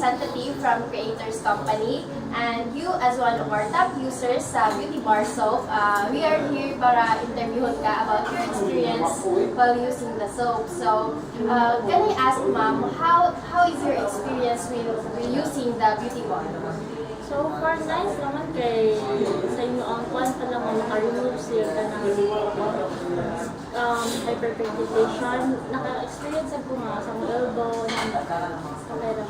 representative from Creators Company, and you as one of our top users sa Beauty Bar soap, we are here para interviewin ka about your experience while using the soap. So, can I ask, ma'am, how is your experience with using the Beauty Bar? So far, nice naman kay sa inyo ang kuwan pa lang maka-remove siya ka ng hyperpigmentation. Naka-experience ako nga sa mga elbow, okay lang.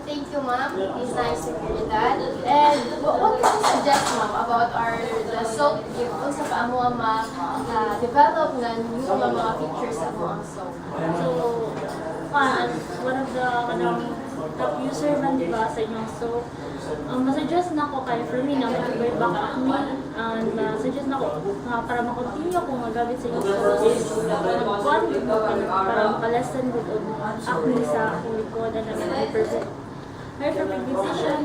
Thank you, ma'am. It's nice to hear that. And what can you suggest, ma'am, about the soap? Kung sa paamo ma-develop na new mga features sa mga soap? So, one of the top user man, di ba, sa inyong soap. Masuggest na ako kay for me na may back acne and suggest na ako para makontinue akong magamit sa inyong soap is mag-one para makalesen ko acne sa akong likod and hyperpigmentation.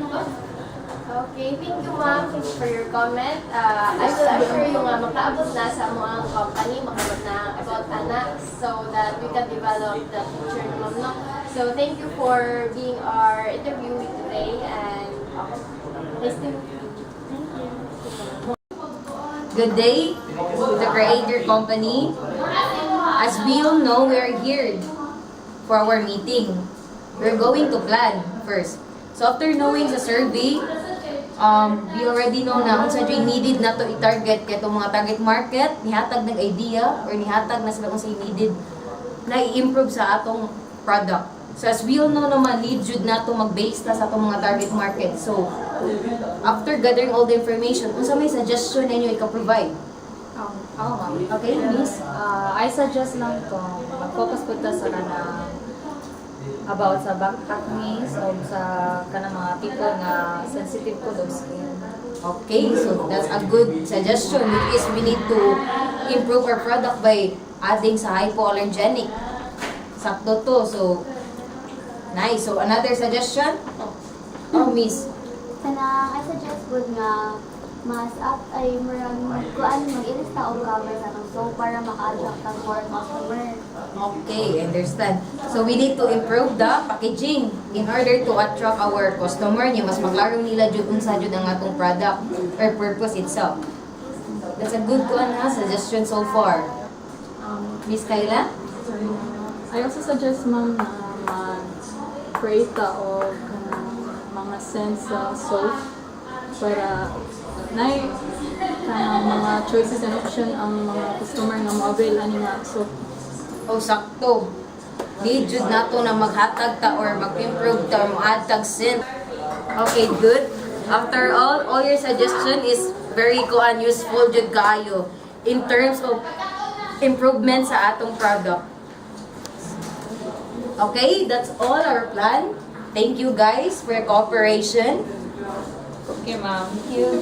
Okay, thank you, ma'am. Thank you for your comment. I will assure you nga makaabot na sa mga company, makaabot na about anak so that we can develop the future na ma'am, no? So, thank you for being our interviewee today and nice to meet you. Thank you. Good day, the Creator Company. As we all know, we are here for our meeting. We're going to plan first. So after knowing the survey, we already know na kung saan needed na to i-target kaya itong mga target market, nihatag ng idea or nihatag na sila kung saan needed na i-improve sa atong product. So as we all know naman, need jud na to mag-base na sa atong mga target market. So after gathering all the information, kung saan may suggestion na inyo ika-provide? Ako ma'am. Okay, miss? I suggest lang to, mag-focus po ta sa kana about sa back acne o sa kanang mga people nga sensitive po daw skin. Okay, so that's a good suggestion, which is we need to improve our product by adding sa hypoallergenic. Sakto to, so nice. So another suggestion? Oh, miss. Kana, I suggest good nga mas up ay kuan mag-ilista o cover sa itong soap para maka-attract ang more customer. Okay, understand. So we need to improve the packaging in order to attract our customer niya. Mas maklaro nila jud unsa jud ang atong product or purpose itself. That's a good one, suggestion so far. Miss Kayla? I also suggest ma'am na mag-create o mga scents sa soap para mga choices and option ang mga customer nga mo-avail ani nga soap. Oh, sakto. Need jud nato na maghatag ta or mag-improve ta or mag-hatag scent. Okay, good. After all your suggestion is very useful jud kaayo in terms of improvement sa atong product. Okay, that's all our plan. Thank you guys for your cooperation. Okay ma'am. Thank you.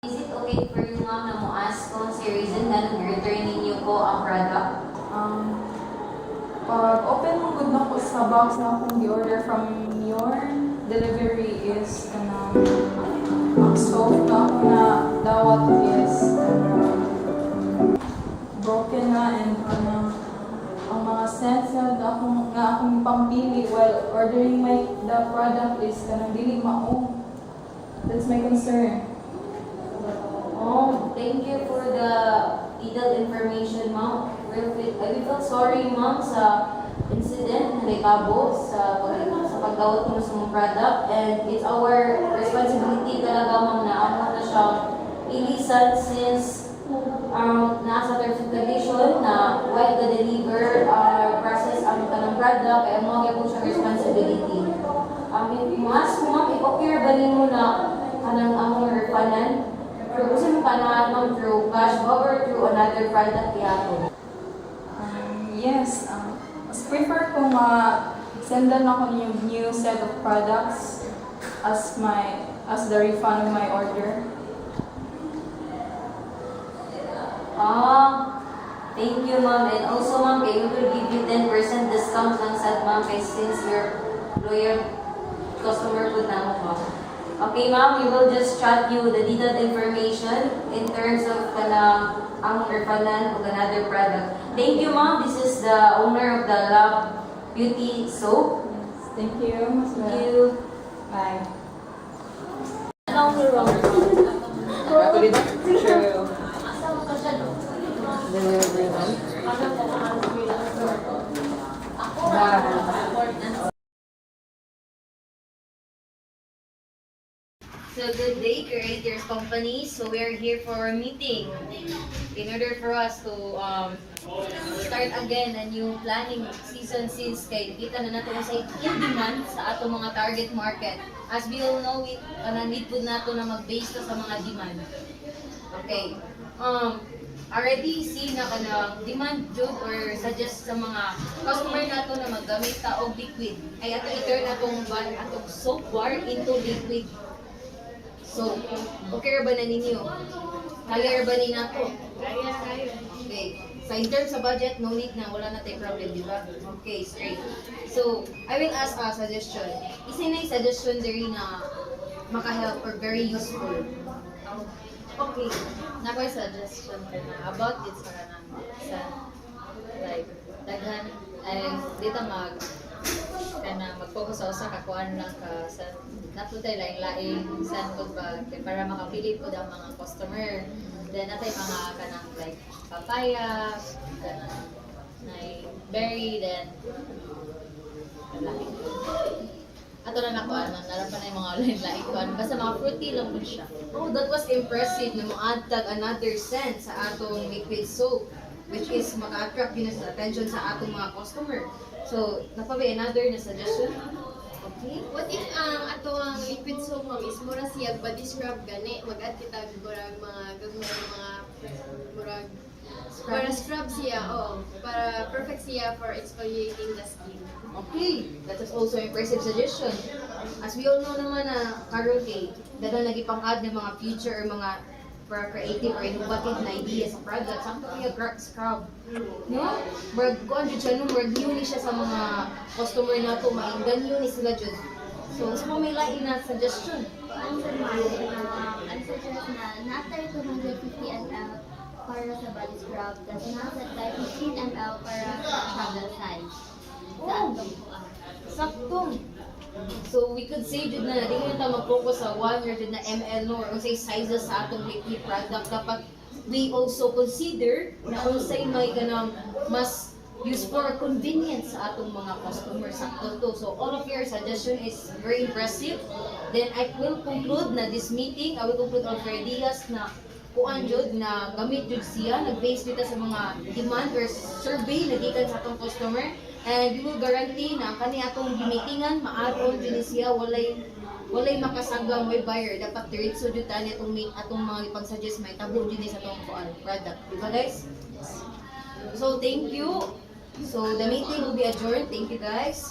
Is it okay for you, ma'am, na mo ask kung si reason na nag-return ninyo ko ang product? Pag open mo good na ko sa box na akong gi-order from your delivery is ang soap na ako na dawat is broken na and ang mga scents na akong pampili while ordering the product is dili mao. That's my concern. Oh, thank you for the detailed information, ma'am. We feel sorry, ma'am, sa incident na naitabo sa pagdawat mo sa mga product. And it's our responsibility talaga, ma'am, na amo na siya ilisan since nasa terms and condition na while the deliver process ang tanang product, kaya mo po siya responsibility. Mas mo, ma'am, i-procure ba mo na kanang among refanan? Pero gusto mo kanaan, ma'am, through cash ba or through another product kaya Yes, mas prefer ko sendan ako yung new set of products as the refund of my order. Thank you, ma'am. And also, ma'am, we will give you 10% discount lang sa ma'am since you're loyal customer po na ma'am. Okay, ma'am, we will just chat you the detailed information in terms of ang refanan of another product. Thank you, ma'am. This is the owner of the Love Beauty Soap. Thank you. Thank you. Bye. Now we're wrong. So good day, Creators Company. So we are here for a meeting in order for us to start again a new planning season since kay kita na nato sa demand sa atong mga target market. As we all know, need po nato na mag-base to sa mga demand. Okay. Already see na demand job or suggest sa mga customer nato na maggamit ta og liquid. Ay ato i-turn atong soap bar into liquid. So, okay ba na ninyo? Kaya ba ni nato? Okay. So, in terms of budget, no need na. Wala na tayong problem, di ba? Okay, straight. So, I will ask a suggestion. Isa na yung suggestion there na maka-help or very useful. Okay, nakoy suggestion ka na about it sa like daghan ay dito mag-focus sa usa ka kuan lang ka sa natutay lain-lain san pud ba kay para makapili pud ang mga customer. Then natay mga kanang like papaya, kanang berry, then ato na nakuha na naran pa na yung mga lain-lain kuan basta mga fruity lang po siya. Oh, that was impressive na mo-add tag another scent sa atong liquid soap, which is maka-attract din sa attention sa atong mga customer. So, napabay another na suggestion? Okay. What if ato ang liquid soap ma'am is mura siya body scrub gani mag-add kita murag mga gagmay mga murag para scrub siya para perfect siya for exfoliating the skin. Okay, that is also impressive suggestion. As we all know naman na karon kay daghang nagipang-add ng mga future or mga para creative or innovative na idea sa product. Sakto kaya scrub. No? Murag kuan jud siya no, murag new ni siya sa mga customer nato, mainggan yun ni sila jud. So, sa may lain na suggestion. Ang suggest na nasa 250 ml para sa body scrub, tapos nasa 15 ml para sa travel size. Sa atong kuan. Sakto. So we could say jud na dili na ta mag-focus sa 1 or jud na ml no or unsay sizes sa atong liquid product. Dapat we also consider na unsay may ganang mas useful or convenient sa atong mga customers. Sakto to. So all of your suggestion is very impressive. Then I will conclude na this meeting, I will conclude all of your ideas na kuan jud na gamit jud siya, nag-base dito sa mga demand or survey na gikan sa atong customer. And we will guarantee na kani atong gimitingan ma-add-on jud siya, walay makasanggang may buyer. Dapat diretso jud tani atong mga ipag-suggest may tabo jud sa atong kuan product. Di ba guys? So thank you. So the meeting will be adjourned. Thank you guys.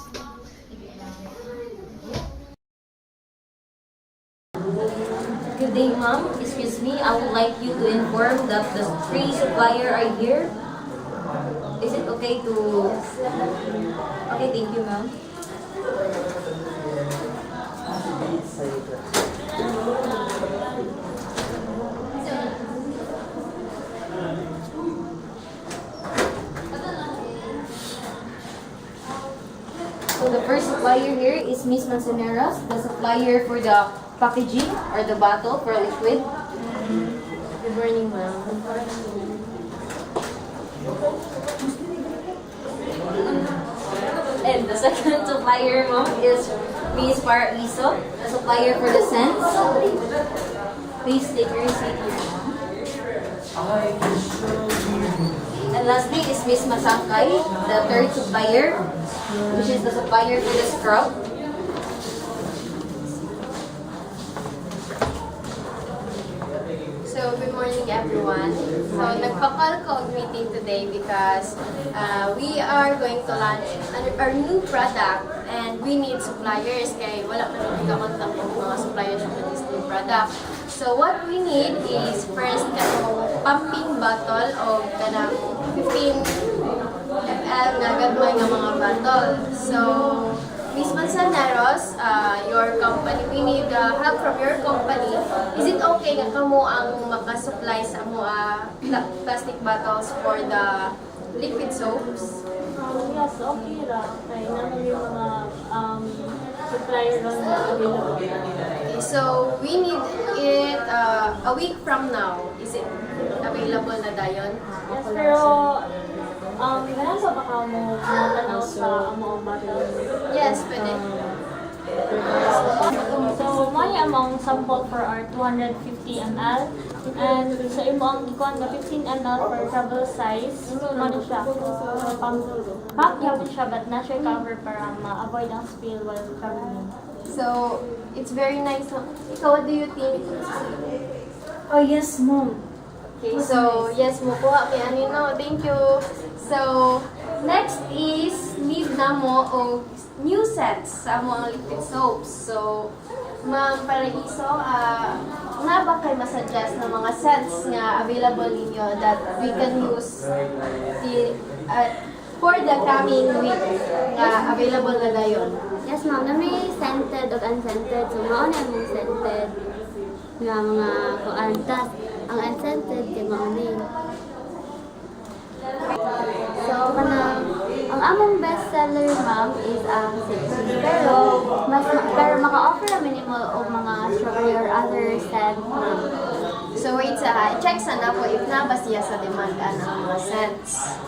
Good day, ma'am. Excuse me, I would like you to inform that the 3 supplier are here. Is it okay to... Okay, thank you, ma'am. So the first supplier here is Miss Manzaneras, the supplier for the packaging or the bottle for liquid. And the second supplier, ma'am, is Miss Paraiso, the supplier for the scents. Please take your seat here, ma'am. And lastly is Miss Masangkay, the third supplier, which is the supplier for the scrub. So, good morning everyone. So, nagpa-call meeting today because we are going to launch our new product and we need suppliers kaya wala pa naman kakontak ng mga suppliers for this new product. So, what we need is first kanong pumping bottle o kanang 15 ml na gagmay nga mga bottle. So, Miss Manzanaros, your company, we need help from your company. Is it okay nga kamo ang makasupply sa mga plastic bottles for the liquid soaps? Yes, okay lang. Kaya naman yung mga supplier ron na available. Okay, so we need it a week from now. Is it available na dayon? Yes, pero ganun pa baka mo matanaw sa among bottle? Yes, pwede. So, may among sample for our 250 ml. And sa imong ikuan na 15 ml for travel size, ano siya? Pack yapon siya, but na siya cover para ma-avoid ang spill while traveling. So, it's very nice. Ikaw, what do you think? Oh, yes, mom. Okay, so yes, mukuha kay Anino. Thank you. So, next is need na mo o new sets sa mga liquid soaps. So, Ma'am Paraiso, nga ba kayo masuggest na mga sets nga available ninyo that we can use for the coming week nga available na dayon? Yes, ma'am. Na may scented o unscented. So, mauna yung scented nga mga kuantas. Ang unscented kay mauna yun. So, ang among bestseller, ma'am, is ang citrus. Pero maka-offer namin mo o mga strawberry or other scent, ma'am. So, wait check sana po if na ba siya sa demand ang mga scents.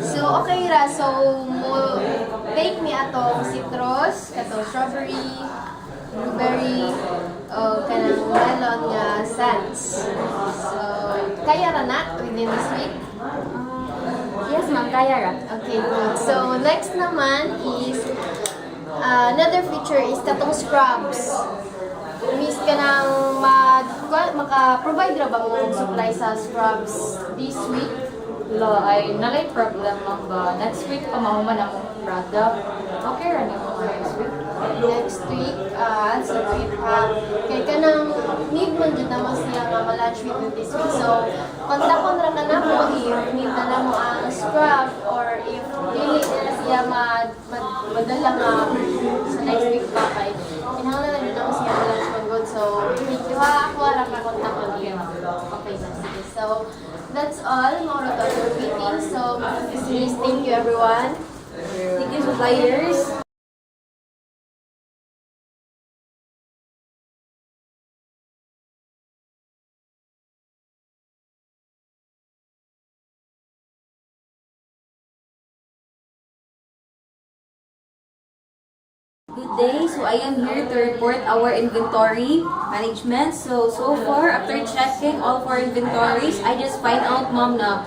So, okay ra. So, take me atong citrus, katong strawberry, blueberry, o kanang melon nga scents. So, kaya ra na within this week? Yes, ma'am. Kaya ra. Okay, good. So, next naman is, another feature is katong scrubs. Miss ka nang maka-provide ra ba mong supply sa scrubs this week? Lo, ay nalay problem lang ba? Next week pa mahuman ang product. Okay ra niyo next week. Next week, so week kay kanang need man jud naman siya nga ma-lunch with you this week. So, kontakon ra ka na mo if need na mo ang scrub or if dili na siya madala nga sa next week pa kay kinahanglan na jud naman siya ma-lunch with good. So, thank you ha. Ako ra ka kontakon niyo. Okay na sige. So, that's all. Mauro to our meeting. So, thank you everyone. Thank you, suppliers. Good day. So I am here to report our inventory management. So far, after checking all of our inventories, I just find out, ma'am, na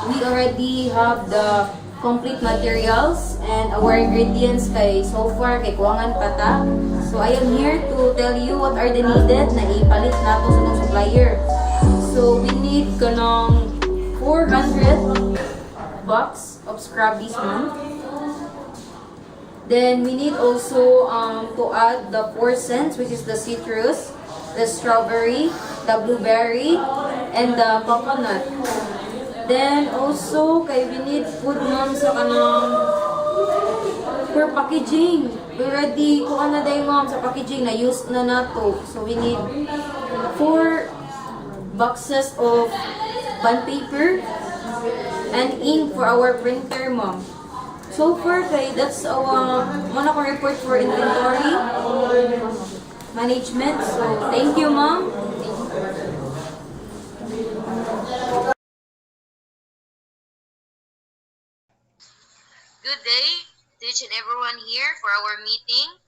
we already have the complete materials and our ingredients kay so far kay kuwangan pa ta. So I am here to tell you what are the needed na ipalit nato sa ng supplier. So we need kanang 400 box of scrub this month. Then we need also to add the 4 scents, which is the citrus, the strawberry, the blueberry, and the coconut. Then also, we need food ma'am sa kanang per packaging. We already kuha na day ma'am sa packaging na use na nato. So we need 4 boxes of bond paper and ink for our printer ma'am. So far, that's our one report for inventory management. So, thank you, ma'am. Good day to each and everyone here for our meeting.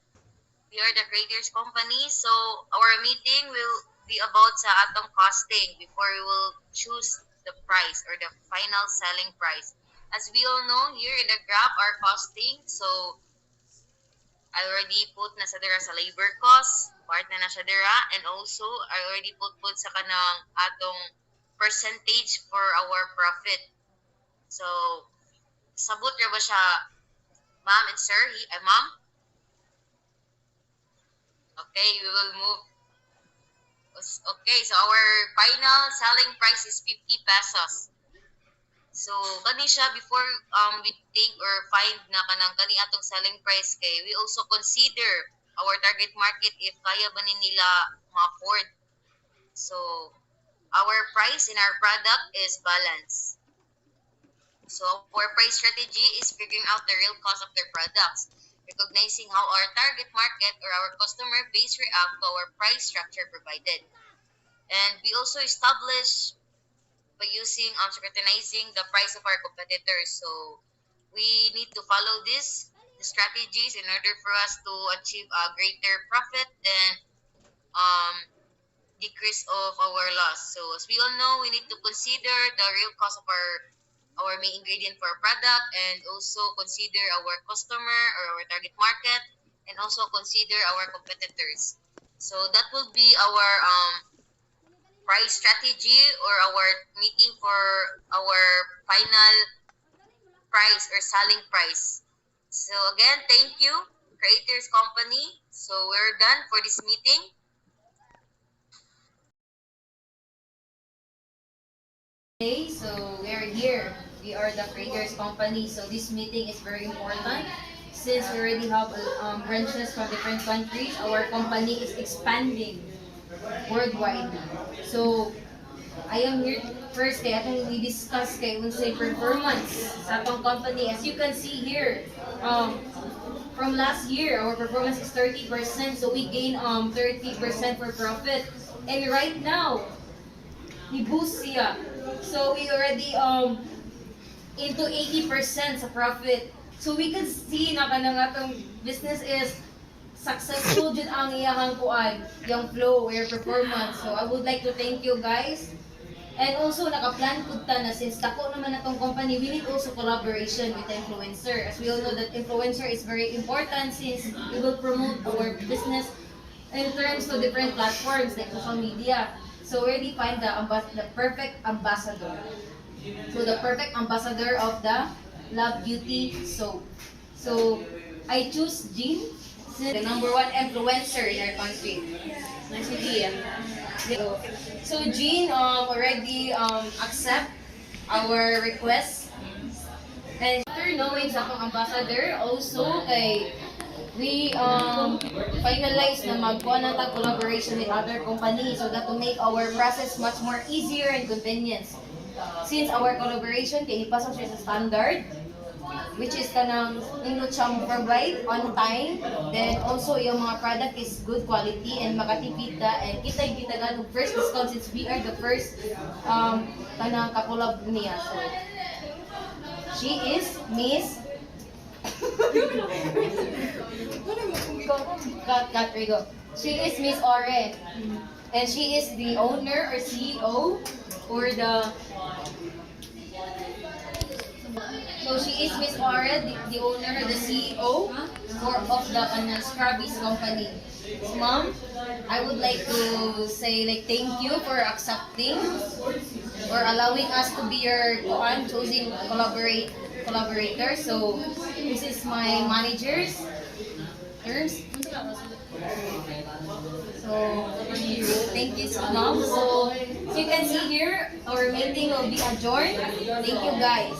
We are the Creators Company. So our meeting will be about sa atong costing before we will choose the price or the final selling price. As we all know, here in the graph our costing. So I already put na sa dira sa labor cost, part na siya dira, and also I already put sa kanang atong percentage for our profit. So sabot ra ba siya, ma'am and sir? Ma'am? Okay, we will move. Okay, so our final selling price is 50 pesos. So, kani siya before we think or find na kanang kani atong selling price kay we also consider our target market if kaya ba ni nila ma-afford. So, our price in our product is balanced. So, our price strategy is figuring out the real cost of their products, recognizing how our target market or our customer base react to our price structure provided. And we also establish by using scrutinizing the price of our competitors. So we need to follow the strategies in order for us to achieve a greater profit than decrease of our loss. So as we all know, we need to consider the real cost of our main ingredient for our product, and also consider our customer or our target market, and also consider our competitors. So that will be our price strategy or our meeting for our final price or selling price. So again, thank you, Creators Company. So we're done for this meeting. Okay, so we're here. We are the Creators Company. So this meeting is very important since we already have branches from different countries. Our company is expanding worldwide. So I am here first kay atong we discuss kay unsay performance sa atong company. As you can see here, from last year our performance is 30%, so we gain 30% for profit. And right now, ni-boost siya. So we already into 80% sa profit. So we can see na kanang atong business is successful din ang iyahang kuan, yung flow, your performance. So I would like to thank you guys. And also naka-plan pud ta na since dako naman natong company, we need also collaboration with the influencer. As we all know that influencer is very important since we will promote our business in terms to different platforms like social media. So we already find the perfect ambassador. So the perfect ambassador of the Love Beauty soap. So I choose Jean, the number one influencer in our country. Nice idea. So Jean already accept our request. And after knowing sa akong ambassador, also kay we finalize na magkuha na tag collaboration with other companies so that to make our process much more easier and convenience. Since our collaboration kay ipasok siya sa standard, which is kanang nindot siyang provide on time, then also yung mga product is good quality and makatipid ta, and kita ganong first discount since we are the first kanang kakulab niya. So she is Miss She is Miss Oren, and she is the owner or CEO or the. So she is Miss Oren, the owner or the CEO of the Scrubbies company. So, Ma'am, I would like to say thank you for accepting or allowing us to be your choosing collaborator. So this is my manager's terms. So thank you so much. So you can see here our meeting will be adjourned. Thank you guys.